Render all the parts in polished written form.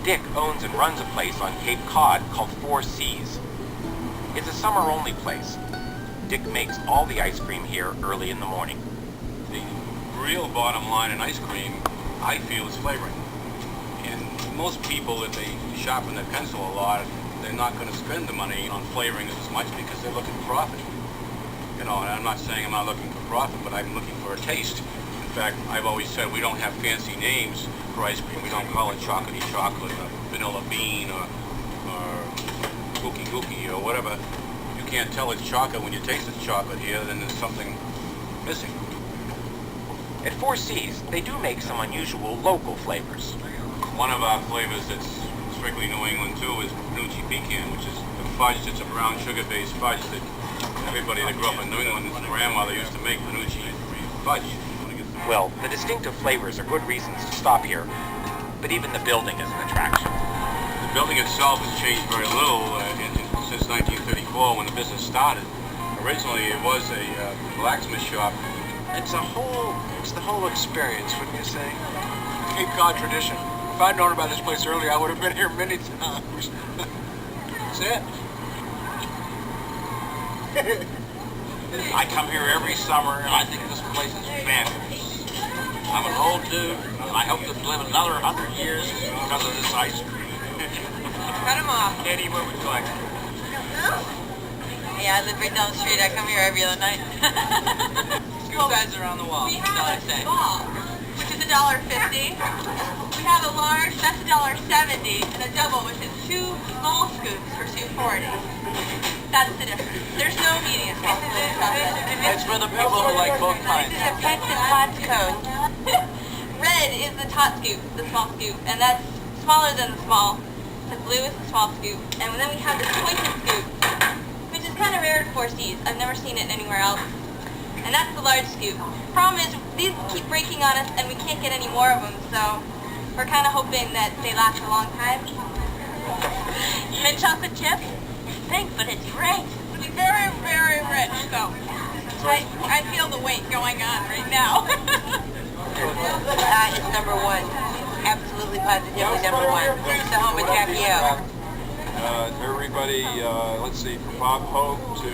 Dick owns and runs a place on Cape Cod called Four Seas. It's a summer-only place. Dick makes all the ice cream here early in the morning. The real bottom line in ice cream, I feel, is flavoring. And most people, if they sharpen their pencil a lot, they're not going to spend the money on flavoring as much because they're looking for profit. You know, and I'm not saying I'm not looking for profit, but I'm looking for a taste. In fact, I've always said we don't have fancy names for ice cream. We don't call it chocolatey chocolate or vanilla bean or gookie or whatever. You can't tell it's chocolate when you taste it's chocolate here, then there's something missing. At Four Seas, they do make some unusual local flavors. One of our flavors that's strictly New England too is Panucci pecan, which is a fudge. It's a brown sugar-based fudge that everybody that grew up in New England's grandmother used to make Panucci fudge. Well, the distinctive flavors are good reasons to stop here, but even the building is an attraction. The building itself has changed very little since 1934 when the business started. Originally, it was a blacksmith shop. It's the whole experience, wouldn't you say? Cape Cod tradition. If I'd known about this place earlier, I would have been here many times. That's it. I come here every summer, and I think this place is fabulous. I'm an old dude, and I hope to live another 100 years because of this ice cream. Cut him off. Eddie, what would you like? Yeah, I live right down the street. I come here every other night. Two sides are on the wall. We have a small, which is $1.50. We have a large, that's $1.70, and a double, which is 2 small scoops for $2.40. That's the difference. There's no medium. It's for the people who like both kinds. This is a Pets and Tots code. Red is the tot scoop, the small scoop, and that's smaller than the small. The blue is the small scoop, and then we have the pointed scoop, which is kind of rare at Four Seas. I've never seen it anywhere else. And that's the large scoop. Problem is, these keep breaking on us, and we can't get any more of them, so we're kind of hoping that they last a long time. Mint chocolate chip? Pink, but it's great. It's very, very rich, though. I feel the weight going on right now. It's number one. Absolutely positively number one. It's the home of Jackie O. Everybody, let's see, from Bob Hope to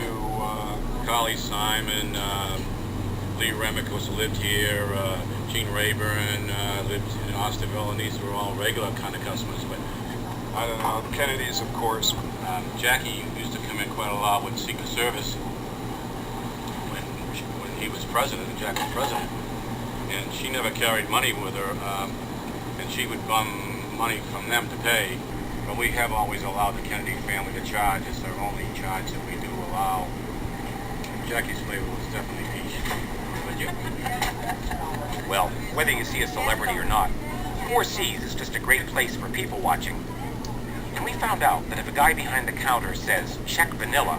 Carly Simon, Lee Remick, who lived here, Gene Rayburn lived in Osterville, and these were all regular kind of customers. But I don't know, the Kennedys, of course. Jackie used to come in quite a lot with Secret Service when he was president, and Jack was president. And she never carried money with her, and she would bum money from them to pay. But we have always allowed the Kennedy family to charge. It's their only charge that we do allow. Jackie's flavor was definitely peach. Would you? Well, whether you see a celebrity or not, Four Seas is just a great place for people watching. And we found out that if a guy behind the counter says, "check vanilla,"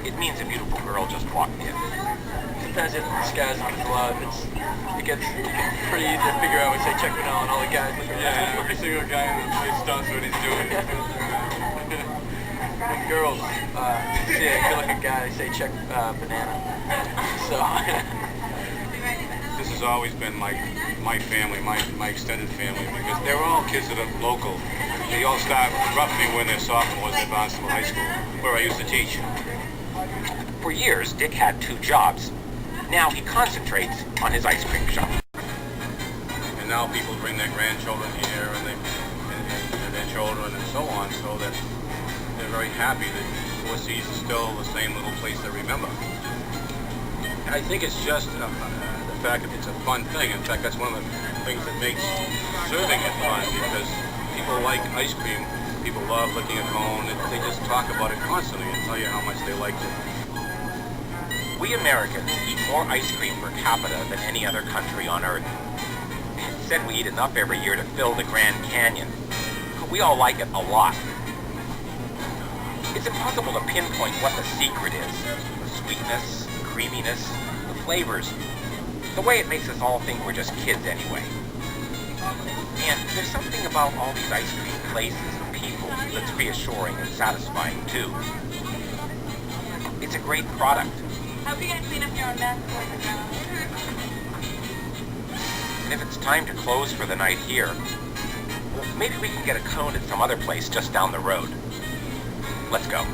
it means a beautiful girl just walked in. Sometimes you have to disguise it a lot. It gets pretty easy to figure out when you say check vanilla and all the guys look around. Yeah, every single guy in the place knows what he's doing. When girls see a good-looking guy, they say check banana. So This has always been my family, my extended family, because they're all kids that are local. They all start roughly when they're sophomores at Barnstable High School, where I used to teach. For years, Dick had 2 jobs. Now he concentrates on his ice cream shop. And now people bring their grandchildren here and their children and so on, so that they're very happy that Four Seas is still the same little place they remember. And I think it's just the fact that it's a fun thing. In fact, that's one of the things that makes serving it fun, because people like ice cream. People love licking a cone. They just talk about it constantly and tell you how much they liked it. We Americans eat more ice cream per capita than any other country on Earth. It's said we eat enough every year to fill the Grand Canyon. But we all like it a lot. It's impossible to pinpoint what the secret is. The sweetness, the creaminess, the flavors. The way it makes us all think we're just kids anyway. And there's something about all these ice cream places and people that's reassuring and satisfying too. It's a great product. How are you going to clean up your own mess? And if it's time to close for the night here, Maybe we can get a cone at some other place just down the road. Let's go.